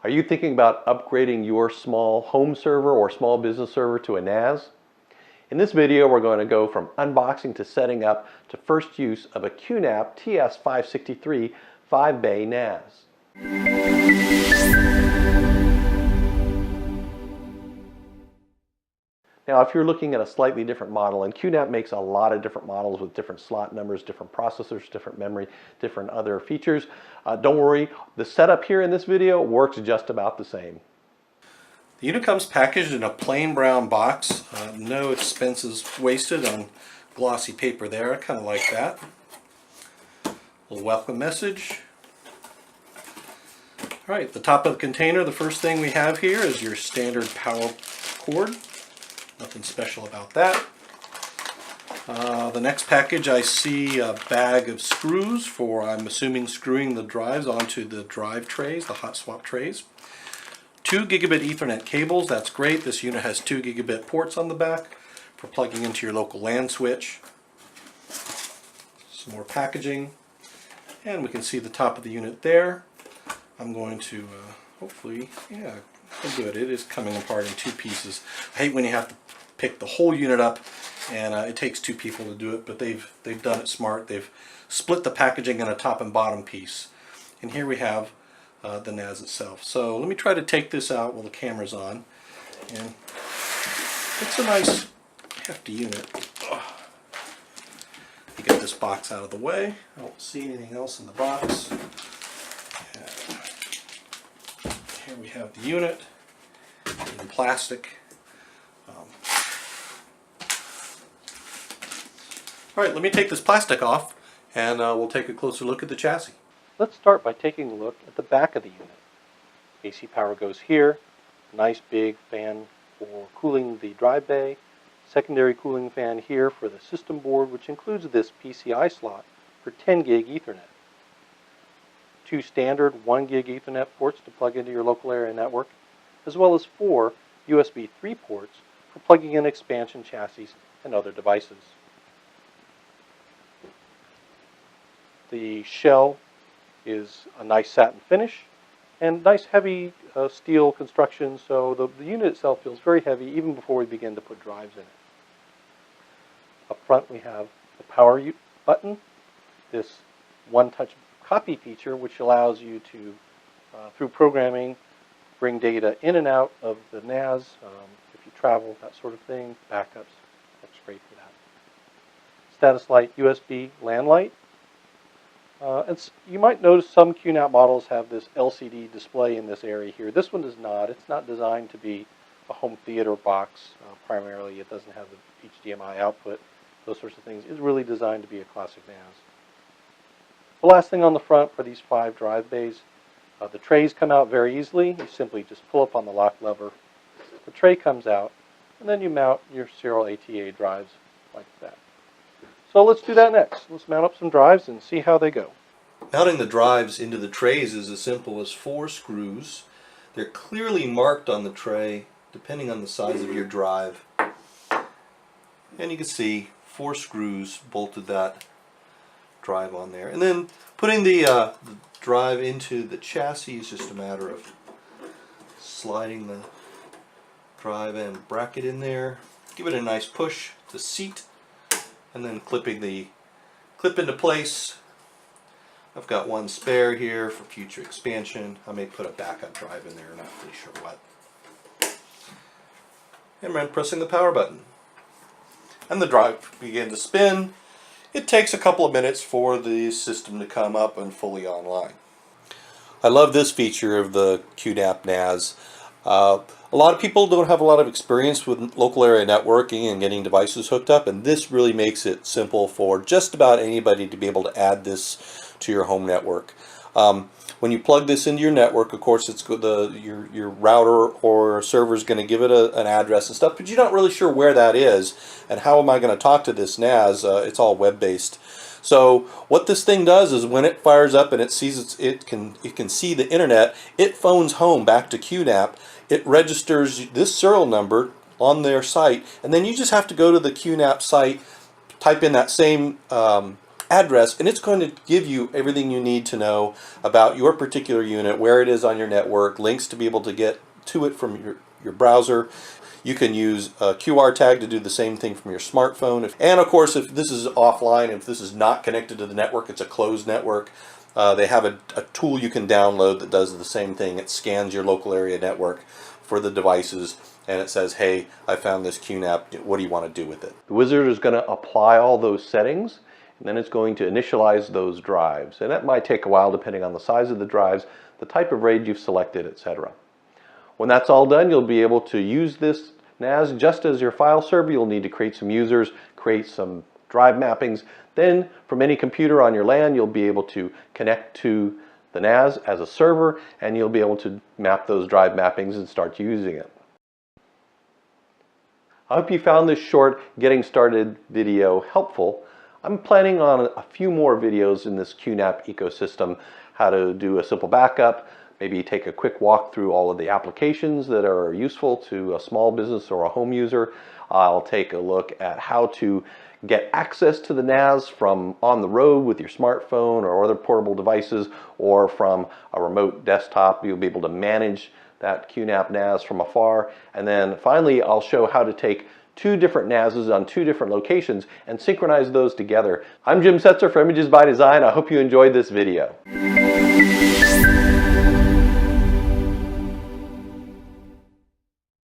Are you thinking about upgrading your small home server or small business server to a NAS? In this video, we're going to go from unboxing to setting up to first use of a QNAP TS563 5-bay NAS. Now, if you're looking at a slightly different model, and QNAP makes a lot of different models with different slot numbers, different processors, different memory, different other features, don't worry, the setup here in this video works just about the same. The unit comes packaged in a plain brown box. No expenses wasted on glossy paper there. I kind of like that. A little welcome message. Alright, the top of the container, the first thing we have here is your standard power cord. Nothing special about that. The next package, I see a bag of screws for, I'm assuming, screwing the drives onto the drive trays, the hot swap trays. 2 gigabit Ethernet cables, that's great. This unit has 2 gigabit ports on the back for plugging into your local LAN switch. Some more packaging, and we can see the top of the unit there. I'm going to hopefully, yeah, good. It is coming apart in 2 pieces. I hate when you have to pick the whole unit up, and it takes 2 people to do it, but they've done it smart. They've split the packaging in a top and bottom piece. And here we have the NAS itself. So let me try to take this out while the camera's on. And it's a nice hefty unit. You get this box out of the way. I don't see anything else in the box. Here we have the unit in plastic. Alright, let me take this plastic off and we'll take a closer look at the chassis. Let's start by taking a look at the back of the unit. AC power goes here, nice big fan for cooling the drive bay, secondary cooling fan here for the system board, which includes this PCI slot for 10 gig Ethernet. 2 standard 1 gig Ethernet ports to plug into your local area network, as well as 4 USB 3 ports for plugging in expansion chassis and other devices. The shell is a nice satin finish and nice heavy steel construction, so the unit itself feels very heavy even before we begin to put drives in it. Up front we have the power button, this one-touch copy feature which allows you to, through programming, bring data in and out of the NAS, if you travel, that sort of thing, backups, that's great for that. Status light, USB LAN light. You might notice some QNAP models have this LCD display in this area here. This one does not. It's not designed to be a home theater box primarily. It doesn't have the HDMI output, those sorts of things. It's really designed to be a classic NAS. The last thing on the front for these 5 drive bays, the trays come out very easily. You simply just pull up on the lock lever. The tray comes out, and then you mount your serial ATA drives like that. So let's do that next. Let's mount up some drives and see how they go. Mounting the drives into the trays is as simple as 4 screws. They're clearly marked on the tray depending on the size of your drive. And you can see 4 screws bolted that drive on there. And then putting the drive into the chassis is just a matter of sliding the drive and bracket in there. Give it a nice push to seat, and then clipping the clip into place. I've got one spare here for future expansion. I may put a backup drive in there, not really sure what. And then pressing the power button. And the drive begins to spin. It takes a couple of minutes for the system to come up and fully online. I love this feature of the QNAP NAS. A lot of people don't have a lot of experience with local area networking and getting devices hooked up, and this really makes it simple for just about anybody to be able to add this to your home network. When you plug this into your network, of course, it's your router or server is going to give it an address and stuff, but you're not really sure where that is and how am I going to talk to this NAS. It's all web-based. So what this thing does is when it fires up and it sees it can see the internet, it phones home back to QNAP. It registers this serial number on their site, and then you just have to go to the QNAP site, type in that same address, and it's going to give you everything you need to know about your particular unit, where it is on your network, links to be able to get to it from your browser. You can use a QR tag to do the same thing from your smartphone. And of course, if this is offline, if this is not connected to the network, it's a closed network, they have a tool you can download that does the same thing. It scans your local area network for the devices, and it says, hey, I found this QNAP, what do you want to do with it? The wizard is going to apply all those settings, and then it's going to initialize those drives. And that might take a while depending on the size of the drives, the type of RAID you've selected, etc. When that's all done, you'll be able to use this NAS just as your file server. You'll need to create some users, create some drive mappings. Then from any computer on your LAN, you'll be able to connect to the NAS as a server, and you'll be able to map those drive mappings and start using it. I hope you found this short getting started video helpful. I'm planning on a few more videos in this QNAP ecosystem, how to do a simple backup, maybe take a quick walk through all of the applications that are useful to a small business or a home user. I'll take a look at how to get access to the NAS from on the road with your smartphone or other portable devices, or from a remote desktop. You'll be able to manage that QNAP NAS from afar. And then finally, I'll show how to take two different NASs on two different locations and synchronize those together. I'm Jim Setzer for Images by Design. I hope you enjoyed this video.